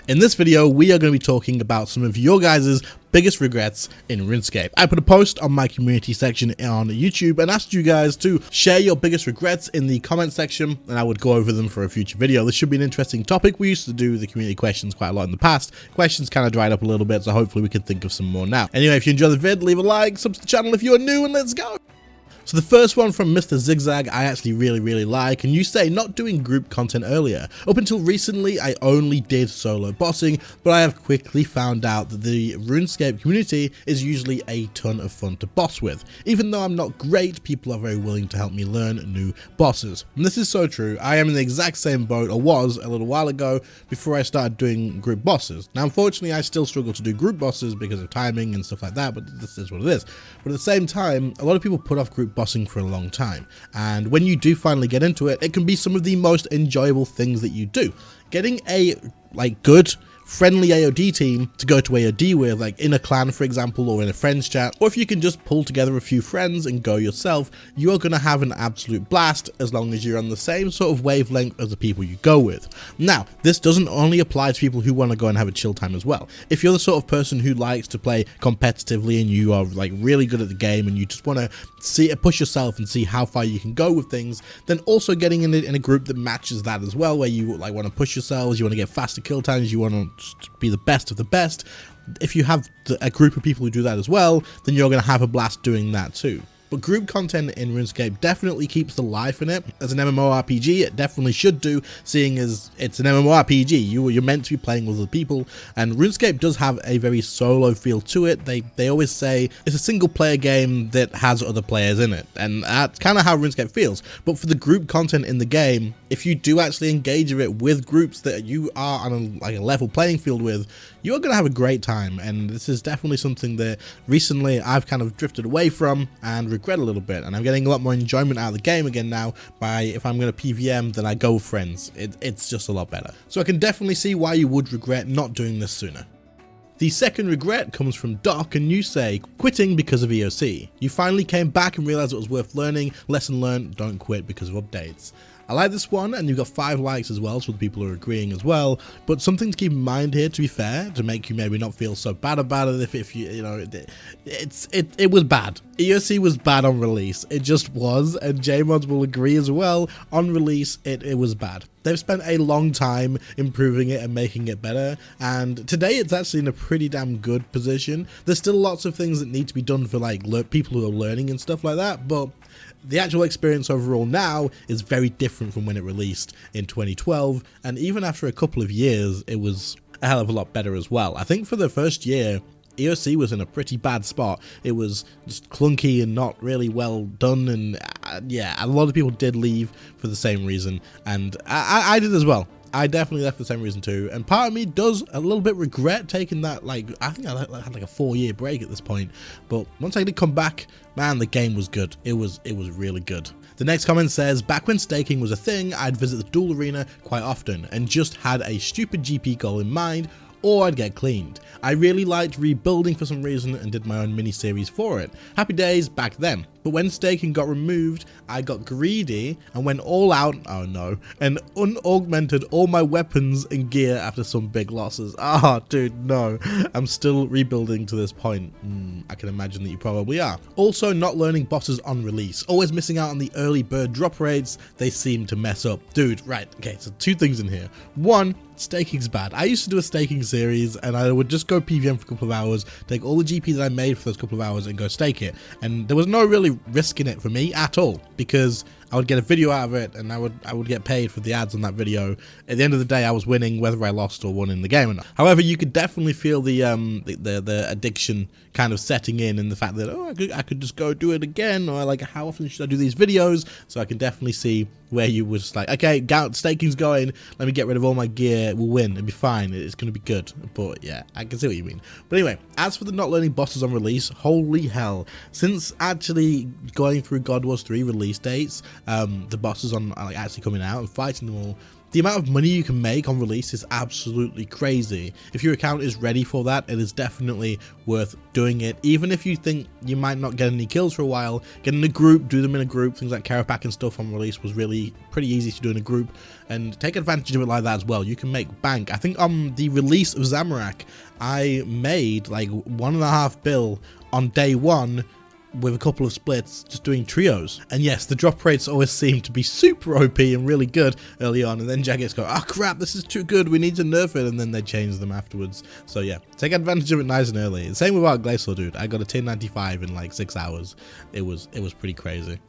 In this video, we are going to be talking about some of your guys' biggest regrets in RuneScape. I put a post on my community section on YouTube and asked you guys to share your biggest regrets in the comment section, and I would go over them for a future video. This should be an interesting topic. We used to do the community questions quite a lot in the past. Questions kind of dried up a little bit, so hopefully we can think of some more now. Anyway, if you enjoy the vid, leave a like, sub to the channel if you are new, and let's go! So the first one from Mr. Zigzag I actually really like, and you say not doing group content earlier. Up until recently I only did solo bossing, but I have quickly found out that the RuneScape community is usually a ton of fun to boss with. Even though I'm not great, people are very willing to help me learn new bosses. And this is so true. I am in the exact same boat, or was a little while ago, before I started doing group bosses. Now unfortunately I still struggle to do group bosses because of timing and stuff like that, but this is what it is. But at the same time, a lot of people put off group bossing for a long time, and when you do finally get into it, it can be some of the most enjoyable things that you do. Getting a good friendly AOD team to go to AOD with, like in a clan for example, or in a friends chat, or if you can just pull together a few friends and go yourself, you are going to have an absolute blast as long as you're on the same sort of wavelength as the people you go with. Now, this doesn't only apply to people who want to go and have a chill time as well. If you're the sort of person who likes to play competitively and you are like really good at the game and you just want to push yourself and see how far you can go with things, then also getting in a group that matches that as well, where you like want to push yourselves, you want to get faster kill times, you want to be the best of the best. If you have a group of people who do that as well, then you're going to have a blast doing that too. But group content in RuneScape definitely keeps the life in it. As an MMORPG, it definitely should do, seeing as it's an MMORPG. You're meant to be playing with other people, and RuneScape does have a very solo feel to it. They always say it's a single player game that has other players in it, and that's kind of how RuneScape feels. But for the group content in the game, if you do actually engage with it with groups that you are on a level playing field with, you're going to have a great time. And this is definitely something that recently I've kind of drifted away from and regret a little bit, and I'm getting a lot more enjoyment out of the game again now by, if I'm going to PVM, then I go with friends. It's just a lot better. So I can definitely see why you would regret not doing this sooner. The second regret comes from Doc, and you say, quitting because of EOC. You finally came back and realized it was worth learning. Lesson learned, don't quit because of updates. I like this one, and you've got 5 likes as well, so the people are agreeing as well. But something to keep in mind here, to be fair, to make you maybe not feel so bad about it, if you know, it was bad. EOC was bad on release. It just was, and JMods will agree as well. On release, it was bad. They've spent a long time improving it and making it better, and today it's actually in a pretty damn good position. There's still lots of things that need to be done for like people who are learning and stuff like that, but the actual experience overall now is very different from when it released in 2012, and even after a couple of years, it was a hell of a lot better as well. I think for the first year, EOC was in a pretty bad spot. It was just clunky and not really well done, and yeah, a lot of people did leave for the same reason, and I did as well. I definitely left for the same reason too, and part of me does a little bit regret taking that, I think I had like a 4-year break at this point, but once I did come back, man, the game was good. It was really good. The next comment says, back when staking was a thing, I'd visit the duel arena quite often and just had a stupid GP goal in mind, or I'd get cleaned. I really liked rebuilding for some reason and did my own mini-series for it. Happy days back then. But when staking got removed, I got greedy and went all out, oh no, and unaugmented all my weapons and gear after some big losses. Ah, dude, no. I'm still rebuilding to this point. I can imagine that you probably are. Also, not learning bosses on release. Always missing out on the early bird drop rates. They seem to mess up. Dude, right, okay, so 2 things in here. 1, staking's bad. I used to do a staking series, and I would just go PVM for a couple of hours, take all the GP that I made for those couple of hours and go stake it. And there was no really risk in it for me at all, because I would get a video out of it and I would get paid for the ads on that video. At the end of the day, I was winning whether I lost or won in the game or not. However, you could definitely feel the addiction kind of setting in, and the fact that, oh, I could just go do it again, or like, how often should I do these videos? So I can definitely see where you were just like, okay, staking's going, let me get rid of all my gear, we'll win, it'll be fine, it's going to be good. But yeah, I can see what you mean. But anyway, as for the not learning bosses on release, holy hell, since actually going through God Wars 3 release dates, the bosses on like actually coming out and fighting them all, The amount of money you can make on release is absolutely crazy. If your account is ready for that, it is definitely worth doing it. Even if you think you might not get any kills for a while, get in a group, do them in a group. Things like Carapac and stuff on release was really pretty easy to do in a group, and take advantage of it like that as well. You can make bank. I think on the release of Zamorak, I made like 1.5 bill on day one with a couple of splits, just doing trios. And yes, the drop rates always seem to be super OP and really good early on, and then Jagex go, oh crap, this is too good, we need to nerf it, and then they change them afterwards. So yeah, take advantage of it nice and early. Same with our Glacial dude. I got a tier 95 in like 6 hours. It was pretty crazy.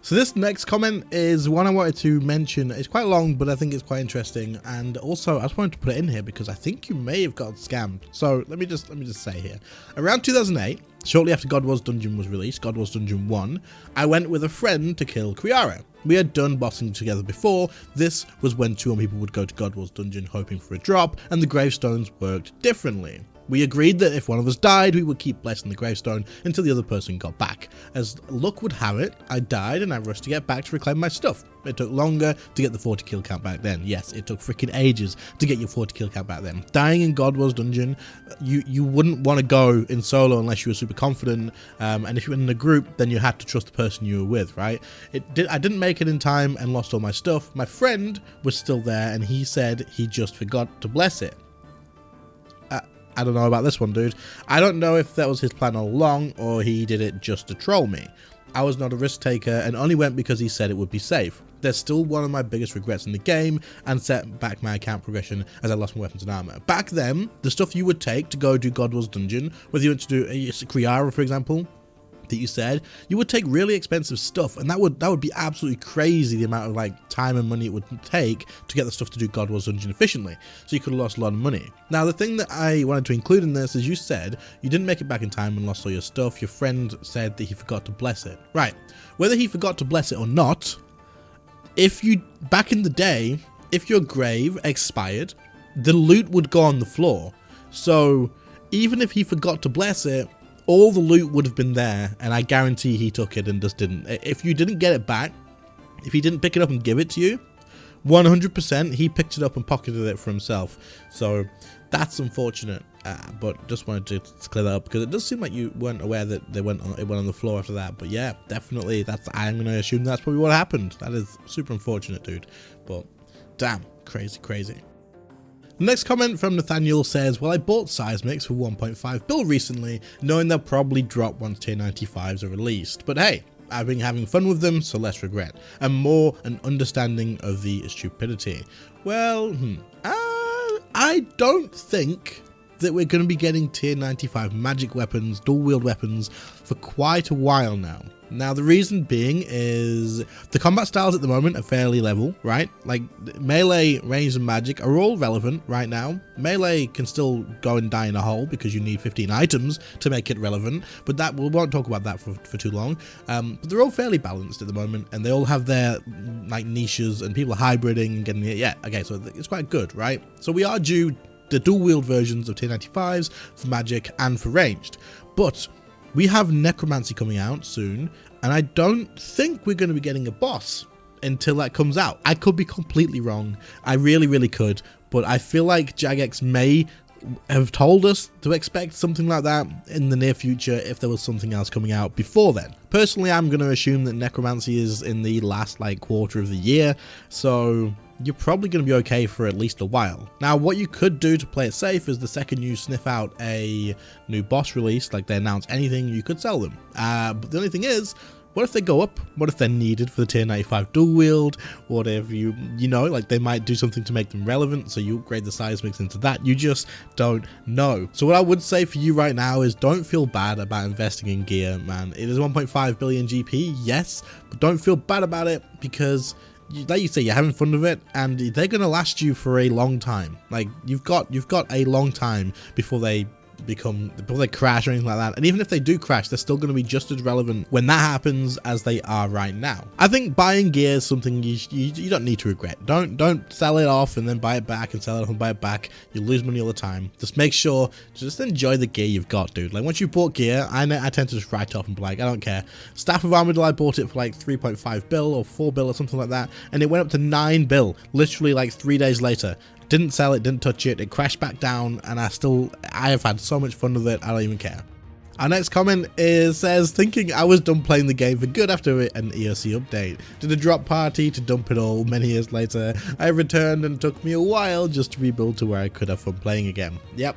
So this next comment is one I wanted to mention. It's quite long, but I think it's quite interesting. And also, I just wanted to put it in here because I think you may have got scammed. So let me just say here, around 2008, shortly after God Wars Dungeon was released, God Wars Dungeon 1, I went with a friend to kill Kriara. We had done bossing together before. This was when 2 people would go to God Wars Dungeon hoping for a drop, and the gravestones worked differently. We agreed that if one of us died, we would keep blessing the gravestone until the other person got back. As luck would have it, I died and I rushed to get back to reclaim my stuff. It took longer to get the 40 kill count back then. Yes, it took freaking ages to get your 40 kill count back then. Dying in God Wars Dungeon, you wouldn't want to go in solo unless you were super confident, and if you were in a group, then you had to trust the person you were with, right? I didn't make it in time and lost all my stuff. My friend was still there and he said he just forgot to bless it. I don't know about this one, dude. I don't know if that was his plan all along or he did it just to troll me. I was not a risk taker and only went because he said it would be safe. They're still one of my biggest regrets in the game and set back my account progression as I lost my weapons and armor. Back then, the stuff you would take to go do God Wars Dungeon, whether you went to do Kriara, for example, that you said, you would take really expensive stuff, and that would be absolutely crazy, the amount of like time and money it would take to get the stuff to do God Wars Dungeon efficiently. So you could have lost a lot of money. Now the thing that I wanted to include in this is you said you didn't make it back in time and lost all your stuff. Your friend said that he forgot to bless it. Right, whether he forgot to bless it or not, if you, back in the day, if your grave expired, the loot would go on the floor. So even if he forgot to bless it, all the loot would have been there, and I guarantee he took it and just didn't. If you didn't get it back, if he didn't pick it up and give it to you, 100% he picked it up and pocketed it for himself. So that's unfortunate, but just wanted to clear that up because it does seem like you weren't aware that it went on the floor after that. But yeah, definitely, I'm going to assume that's probably what happened. That is super unfortunate, dude, but damn, crazy. The next comment from Nathaniel says, well, I bought Seismics for 1.5 bill recently, knowing they'll probably drop once tier 95s are released. But hey, I've been having fun with them, so less regret, and more an understanding of the stupidity. Well, I don't think that we're going to be getting tier 95 magic weapons, dual wield weapons for quite a while now. Now, the reason being is the combat styles at the moment are fairly level, right? Like melee, ranged, and magic are all relevant right now. Melee can still go and die in a hole because you need 15 items to make it relevant, but that we won't talk about that for too long. But they're all fairly balanced at the moment, and they all have their like niches, and people are hybriding and getting it. Yeah, okay, so it's quite good, right? So we are due the dual wield versions of tier 95s for magic and for ranged, but we have Necromancy coming out soon, and I don't think we're going to be getting a boss until that comes out. I could be completely wrong. I really could, but I feel like Jagex may have told us to expect something like that in the near future if there was something else coming out before then. Personally, I'm going to assume that Necromancy is in the last like quarter of the year, so you're probably going to be okay for at least a while. Now, what you could do to play it safe is the second you sniff out a new boss release, like they announce anything, you could sell them. But the only thing is, what if they go up? What if they're needed for the tier 95 dual wield? What if you know, like they might do something to make them relevant, so you upgrade the Seismics into that. You just don't know. So what I would say for you right now is don't feel bad about investing in gear, man. It is 1.5 billion GP, yes, but don't feel bad about it because like you say, you're having fun with it, and they're going to last you for a long time. Like you've got a long time before they before they crash or anything like that. And even if they do crash, they're still going to be just as relevant when that happens as they are right now. I think buying gear is something you don't need to regret. Don't sell it off and then buy it back and sell it off and buy it back. You lose money all the time. Just make sure to just enjoy the gear you've got, dude. Like once you bought gear, I tend to just write off and be like, I don't care. Staff of Armadillo, I bought it for like 3.5 bill or 4 bill or something like that, and it went up to 9 bill literally like 3 days later. Didn't sell it, didn't touch it, it crashed back down, and I have had so much fun with it, I don't even care. Our next comment says, thinking I was done playing the game for good after an EOC update. Did a drop party to dump it all. Many years later, I returned and took me a while just to rebuild to where I could have fun playing again. Yep.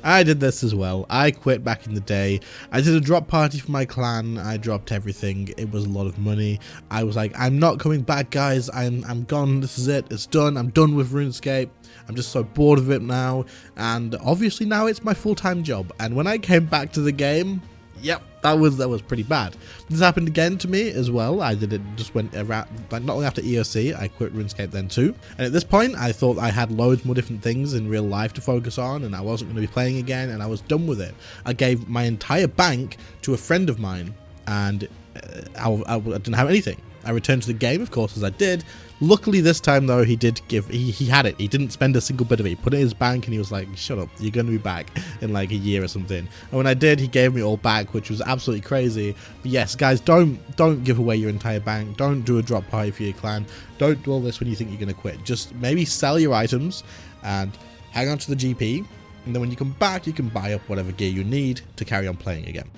I did this as well. I quit back in the day. I did a drop party for my clan. I dropped everything. It was a lot of money. I was like, I'm not coming back, guys. I'm gone. This is it. It's done. I'm done with RuneScape. I'm just so bored of it now. And obviously now it's my full-time job. And when I came back to the game, yep, that was pretty bad. This happened again to me as well. I did it, just went around, like not long after EOC, I quit RuneScape then too. And at this point, I thought I had loads more different things in real life to focus on, and I wasn't going to be playing again, and I was done with it. I gave my entire bank to a friend of mine, and I didn't have anything. I returned to the game, of course, as I did. Luckily this time though, he had it. He didn't spend a single bit of it. He put it in his bank and he was like, shut up, you're going to be back in like a year or something. And when I did, he gave me it all back, which was absolutely crazy. But yes, guys, don't give away your entire bank. Don't do a drop party for your clan. Don't do all this when you think you're going to quit. Just maybe sell your items and hang on to the GP. And then when you come back, you can buy up whatever gear you need to carry on playing again.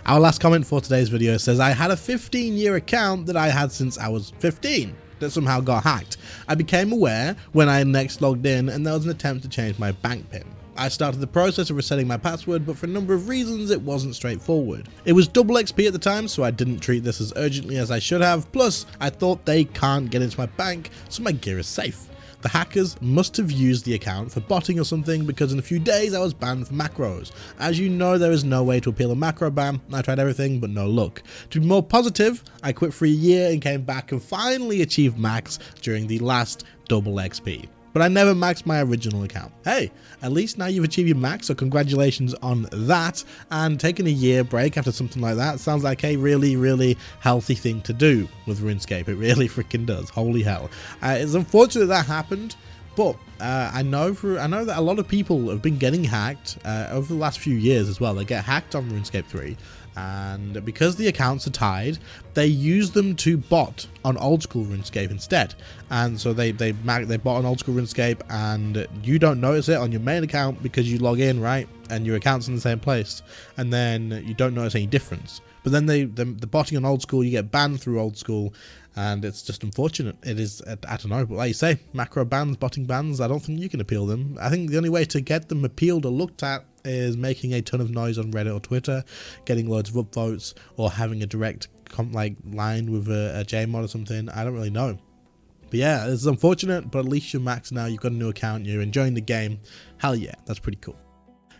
Our last comment for today's video says, I had a 15-year account that I had since I was 15 that somehow got hacked. I became aware when I next logged in and there was an attempt to change my bank PIN. I started the process of resetting my password, but for a number of reasons it wasn't straightforward. It was double XP at the time, so I didn't treat this as urgently as I should have, plus I thought they can't get into my bank, so my gear is safe. The hackers must have used the account for botting or something, because in a few days I was banned from macros. As you know, there is no way to appeal a macro ban. I tried everything, but no luck. To be more positive, I quit for a year and came back and finally achieved max during the last double XP. But I never maxed my original account. Hey, at least now you've achieved your max, so congratulations on that. And taking a year break after something like that sounds like a really, really healthy thing to do with RuneScape. It really freaking does. Holy hell. It's unfortunate that happened, but I know that a lot of people have been getting hacked over the last few years as well. They get hacked on RuneScape 3. And because the accounts are tied, they use them to bot on old school RuneScape instead. And so they bot on old school RuneScape, and you don't notice it on your main account because you log in, right? And your account's in the same place, and then you don't notice any difference. But then the botting on old school, you get banned through old school, and it's just unfortunate. It is, I don't know, but like you say, macro bans, botting bans, I don't think you can appeal them. I think the only way to get them appealed or looked at is making a ton of noise on Reddit or Twitter, getting loads of upvotes, or having a direct line with a JMod or something. I don't really know. But yeah, it's unfortunate, but at least you're maxed now, you've got a new account, you're enjoying the game. Hell yeah, that's pretty cool.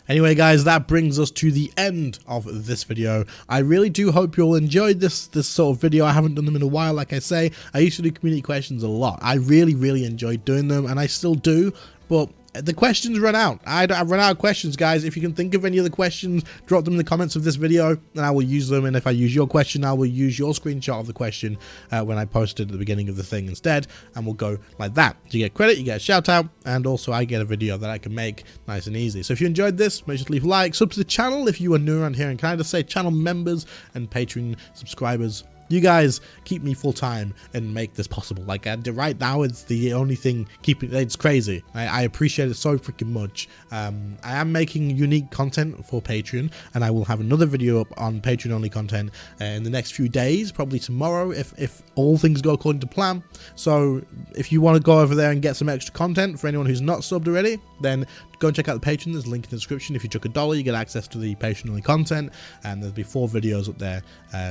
Anyway guys, that brings us to the end of this video. I really do hope you all enjoyed this sort of video. I haven't done them in a while, like I say. I used to do community questions a lot. I really enjoyed doing them, and I still do, but the questions run out. I've run out of questions, guys. If you can think of any other questions, drop them in the comments of this video and I will use them. And if I use your question, I will use your screenshot of the question when I post it at the beginning of the thing instead, and we'll go like that. So you get credit, you get a shout out, and also I get a video that I can make nice and easy. So if you enjoyed this, make sure to leave a like, sub to the channel if you are new around here, and can I just say channel members and Patreon subscribers, you guys keep me full time and make this possible. Like right now, it's the only thing keeping. It's crazy. I appreciate it so freaking much. I am making unique content for Patreon, and I will have another video up on Patreon only content in the next few days, probably tomorrow if all things go according to plan. So if you want to go over there and get some extra content for anyone who's not subbed already, then go and check out the Patreon. There's a link in the description. If you chuck $1, you get access to the Patreon only content, and there'll be 4 videos up there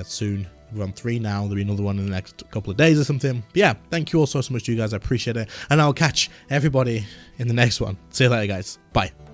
soon. We're on 3 now. There'll be another one in the next couple of days or something. But yeah, thank you all so much to you guys. I appreciate it, and I'll catch everybody in the next one. See you later, guys. Bye.